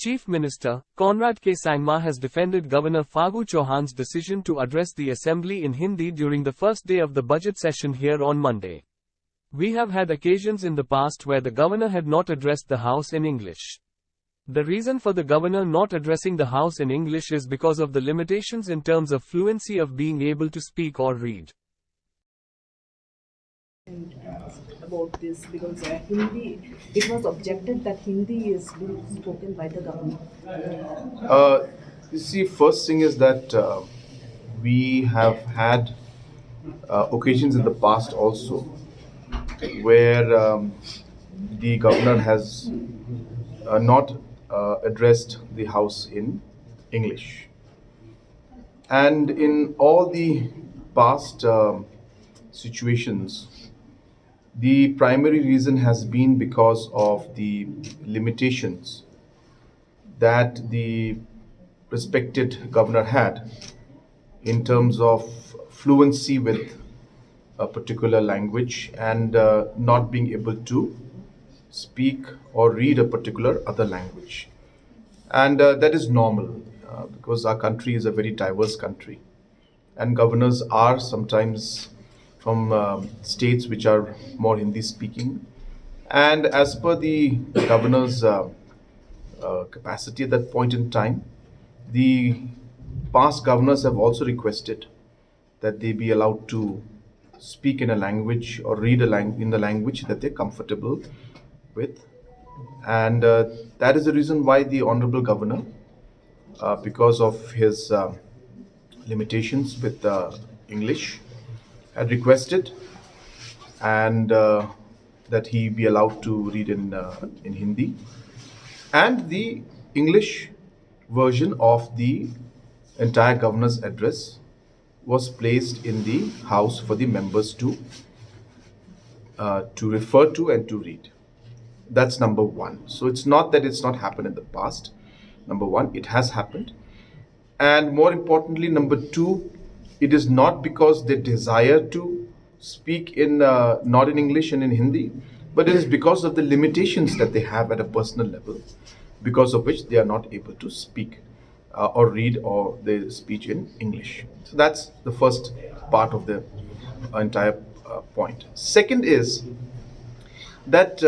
Chief Minister, Conrad K. Sangma has defended Governor Fagu Chauhan's decision to address the assembly in Hindi during the first day of the budget session here on Monday. We have had occasions in the past where the governor had not addressed the House in English. The reason for the governor not addressing the House in English is because of the limitations in terms of fluency of being able to speak or read. About this because Hindi, it was objected that Hindi is being spoken by the government. You see, first thing is that we have had occasions in the past also where the governor has not addressed the House in English. And in all the past situations, the primary reason has been because of the limitations that the respected governor had in terms of fluency with a particular language and not being able to speak or read a particular other language. And that is normal because our country is a very diverse country, and governors are sometimes from states which are more Hindi speaking. And as per the governor's capacity at that point in time, the past governors have also requested that they be allowed to speak in a language or read in the language that they're comfortable with. And that is the reason why the Honorable Governor, because of his limitations with English, had requested and that he be allowed to read in Hindi, and the English version of the entire governor's address was placed in the House for the members to refer to and to read. That's number one. So it's not that it's not happened in the past. Number one, it has happened. And more importantly, number two, it is not because they desire to speak in not in English and in Hindi, but it is because of the limitations that they have at a personal level, because of which they are not able to speak or read or their speech in English. So that's the first part of the entire point. Second is that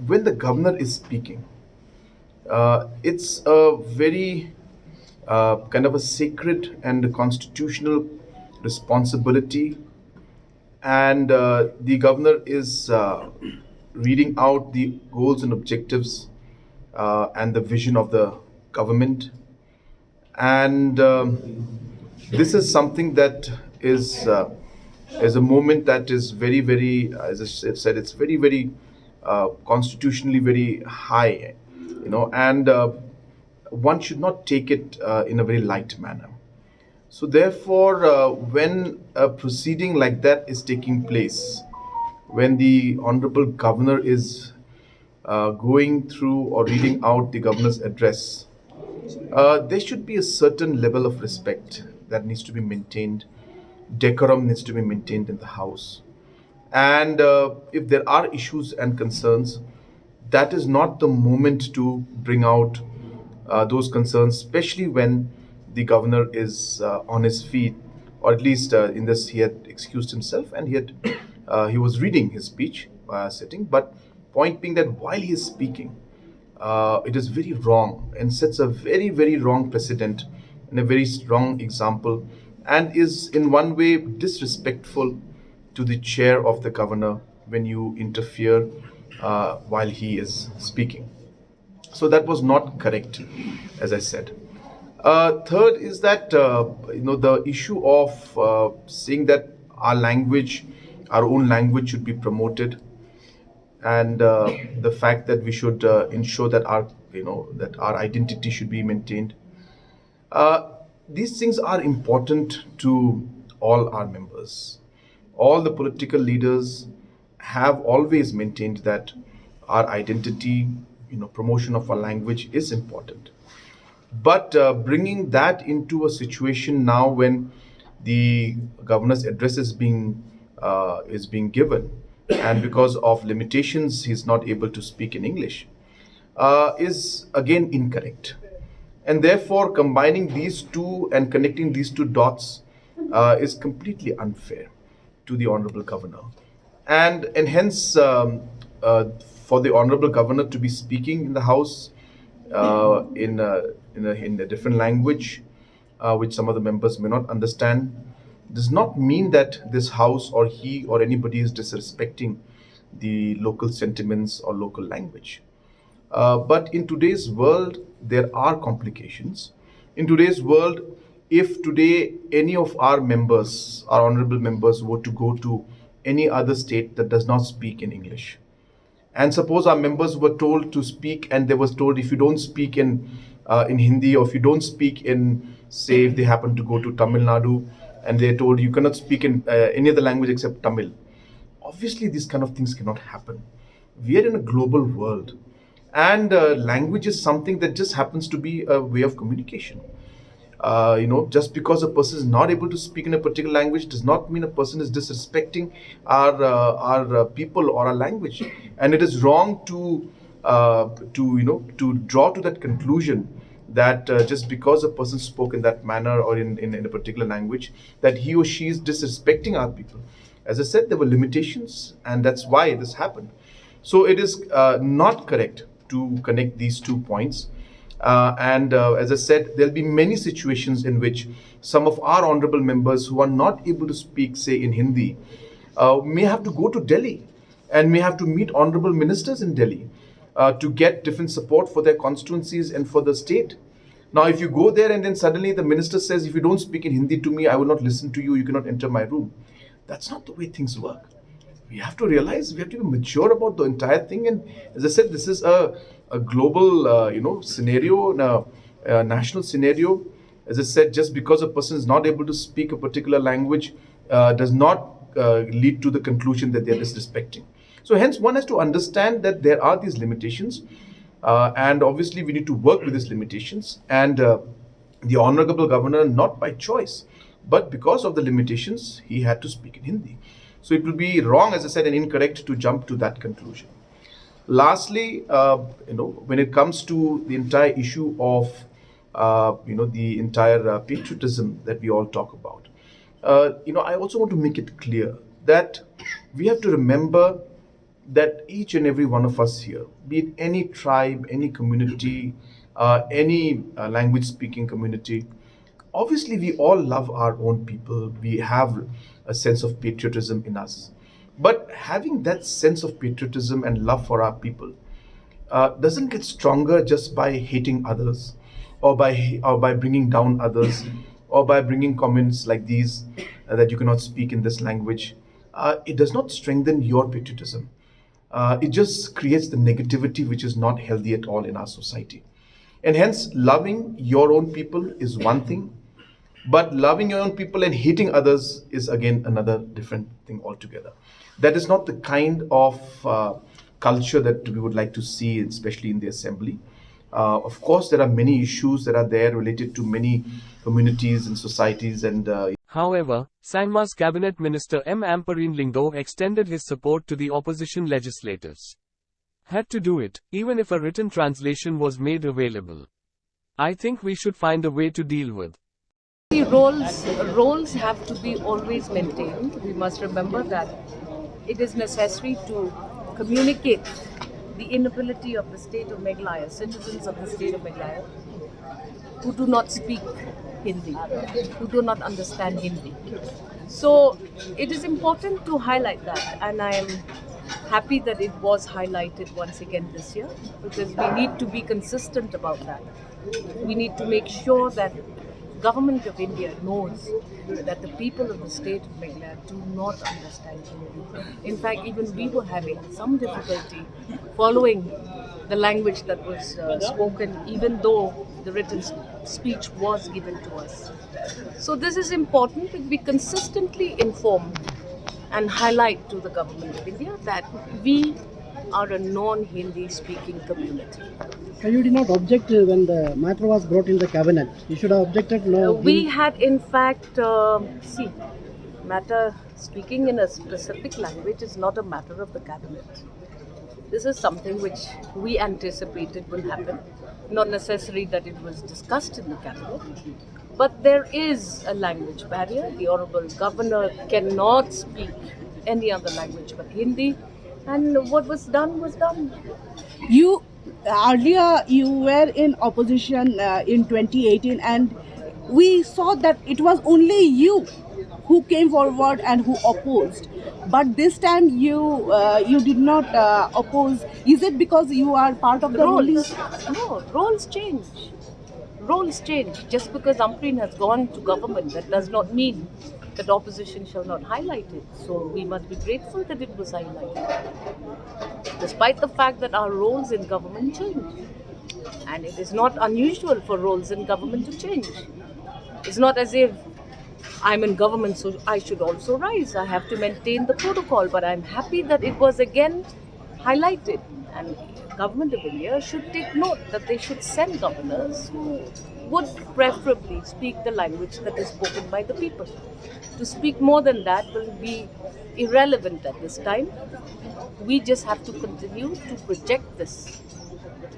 when the governor is speaking, it's a very kind of a sacred and constitutional responsibility, and the governor is reading out the goals and objectives and the vision of the government, and this is something that is a moment that is very, very, as I said, it's very, very constitutionally very high, and one should not take it in a very light manner. So therefore, when a proceeding like that is taking place, when the Honorable Governor is going through or reading out the governor's address, there should be a certain level of respect that needs to be maintained. Decorum needs to be maintained in the House. And if there are issues and concerns, that is not the moment to bring out those concerns, especially when the governor is on his feet, or at least in this he had excused himself and he was reading his speech sitting. But point being that while he is speaking, it is very wrong and sets a very, very wrong precedent and a very strong example, and is in one way disrespectful to the chair of the governor when you interfere while he is speaking. So that was not correct, as I said. Third is that the issue of saying that our own language should be promoted, and the fact that we should ensure that our identity should be maintained. These things are important to all our members. All the political leaders have always maintained that our identity, promotion of our language is important. But bringing that into a situation now when the governor's address is being given, and because of limitations, he's not able to speak in English. is again incorrect. And therefore, combining these two and connecting these two dots is completely unfair to the Honorable Governor. And hence, for the Honorable Governor to be speaking in the House in a different language, which some of the members may not understand, does not mean that this House or he or anybody is disrespecting the local sentiments or local language. But in today's world, there are complications. In today's world, if today any of our members, our honorable members, were to go to any other state that does not speak in English, and suppose our members were told to speak, and they was told if you don't speak in Hindi, or if you don't speak in, say, if they happen to go to Tamil Nadu, and they're told you cannot speak in any other language except Tamil. Obviously, these kind of things cannot happen. We are in a global world, and language is something that just happens to be a way of communication. Just because a person is not able to speak in a particular language does not mean a person is disrespecting our people or our language. And it is wrong to draw to that conclusion that just because a person spoke in that manner or in a particular language, that he or she is disrespecting our people. As I said, there were limitations, and that's why this happened. So it is not correct to connect these 2 points. And as I said, there'll be many situations in which some of our honorable members who are not able to speak, say, in Hindi, may have to go to Delhi and may have to meet honorable ministers in Delhi to get different support for their constituencies and for the state. Now, if you go there and then suddenly the minister says, if you don't speak in Hindi to me, I will not listen to you, you cannot enter my room. That's not the way things work. We have to realize, we have to be mature about the entire thing. And as I said, this is a global scenario, a national scenario. As I said, just because a person is not able to speak a particular language does not lead to the conclusion that they are disrespecting. So hence, one has to understand that there are these limitations, and obviously we need to work with these limitations. And the Honorable Governor, not by choice, but because of the limitations, he had to speak in Hindi. So it would be wrong, as I said, and incorrect to jump to that conclusion. Lastly, when it comes to the entire issue of, the entire patriotism that we all talk about, I also want to make it clear that we have to remember that each and every one of us here, be it any tribe, any community, any language-speaking community, obviously we all love our own people. We have a sense of patriotism in us. But having that sense of patriotism and love for our people doesn't get stronger just by hating others, or by bringing down others, or by bringing comments like these that you cannot speak in this language. It does not strengthen your patriotism. It just creates the negativity which is not healthy at all in our society. And hence, loving your own people is one thing, but loving your own people and hating others is again another different thing altogether. That is not the kind of culture that we would like to see, especially in the assembly. Of course, there are many issues that are there related to many communities and societies. And However, Sangma's cabinet minister M Ampareen Lyngdoh extended his support to the opposition legislators. Had to do it, even if a written translation was made available. I think we should find a way to deal with. The roles have to be always maintained. We must remember that it is necessary to communicate the inability of the state of Meghalaya, citizens of the state of Meghalaya, who do not speak Hindi, who do not understand Hindi. So it is important to highlight that, and I am happy that it was highlighted once again this year, because we need to be consistent about that. We need to make sure that Government of India knows that the people of the state of Meghalaya do not understand Hindi. In fact, even we were having some difficulty following the language that was spoken, even though the written speech was given to us. So this is important that we consistently inform and highlight to the Government of India that we are a non-Hindi speaking community. You did not object when the matter was brought in the cabinet. You should have objected. No, we had in fact, matter speaking in a specific language is not a matter of the cabinet. This is something which we anticipated will happen. Not necessary that it was discussed in the cabinet, but there is a language barrier. The Honorable Governor cannot speak any other language but Hindi, and what was done was done. You earlier you were in opposition in 2018, and we saw that it was only you who came forward and who opposed. But this time you did not oppose. Is it because you are part of the ruling? Roles. No, roles change. Roles change. Just because Ampareen has gone to government, that does not mean that opposition shall not highlight it. So we must be grateful that it was highlighted. Despite the fact that our roles in government change. And it is not unusual for roles in government to change. It's not as if I'm in government, so I should also rise. I have to maintain the protocol, but I'm happy that it was again highlighted. And government of India should take note that they should send governors who would preferably speak the language that is spoken by the people. To speak more than that will be irrelevant at this time. We just have to continue to project this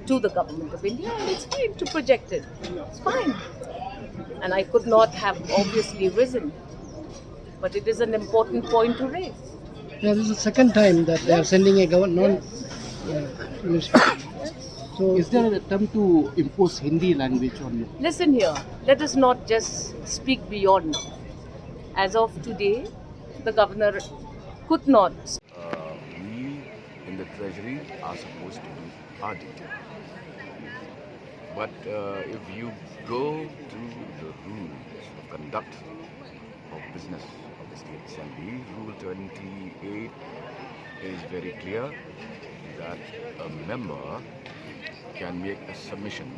to the government of India, and it's fine to project it. It's fine. And I could not have obviously risen, but it is an important point to raise. Yeah, this is the second time that they are sending a government So Is there an attempt to impose Hindi language on you? Listen here, let us not just speak beyond now. As of today, the governor could not. We in the treasury are supposed to do our duty. But if you go to the rules of conduct of business of the State Assembly, Rule 28 is very clear that a member can make a submission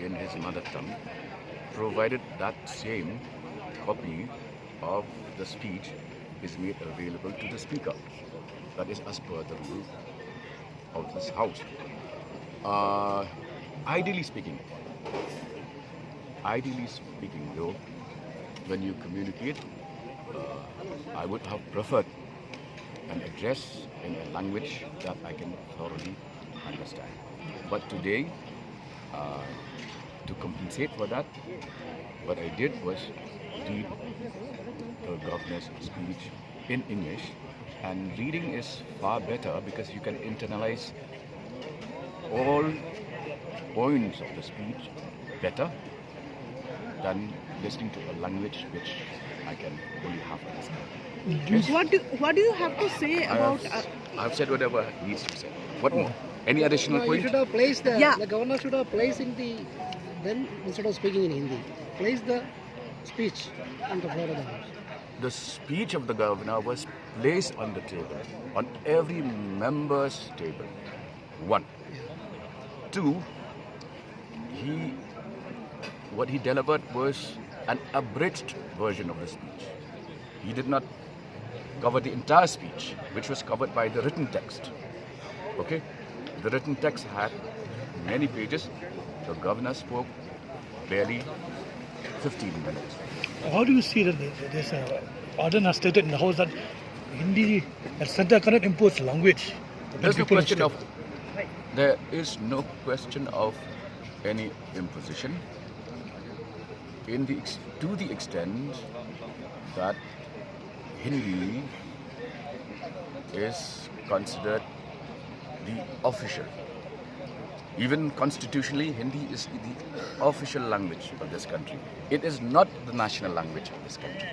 in his mother tongue, provided that same copy of the speech is made available to the speaker. That is as per the rule of this house. Ideally speaking though, when you communicate, I would have preferred an address in a language that I can thoroughly understand. But today, to compensate for that, what I did was read the governor's speech in English, and reading is far better because you can internalize all points of the speech better than listening to a language which I can only half understand. Yes. What do you have to say about? I've said whatever needs to be said. What more? Any additional you point? should have placed Yeah. the governor should have placed in the then instead of speaking in Hindi, place the speech on the floor of the house. The speech of the governor was placed on the table, on every member's table. 1. 2, what he delivered was an abridged version of the speech. He did not cover the entire speech, which was covered by the written text. Okay? The written text had many pages. The governor spoke barely 15 minutes. How do you see that this Arden has stated in the House that Hindi, that center cannot impose language? There is no question of any imposition to the extent that Hindi is considered the official. Even constitutionally, Hindi is the official language of this country. It is not the national language of this country.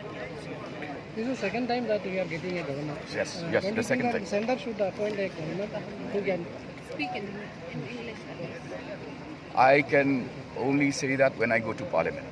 This is the second time that we are getting a governor. Yes, Don't the you second think that time. the center should appoint a governor who can Speak in English. I can only say that when I go to Parliament.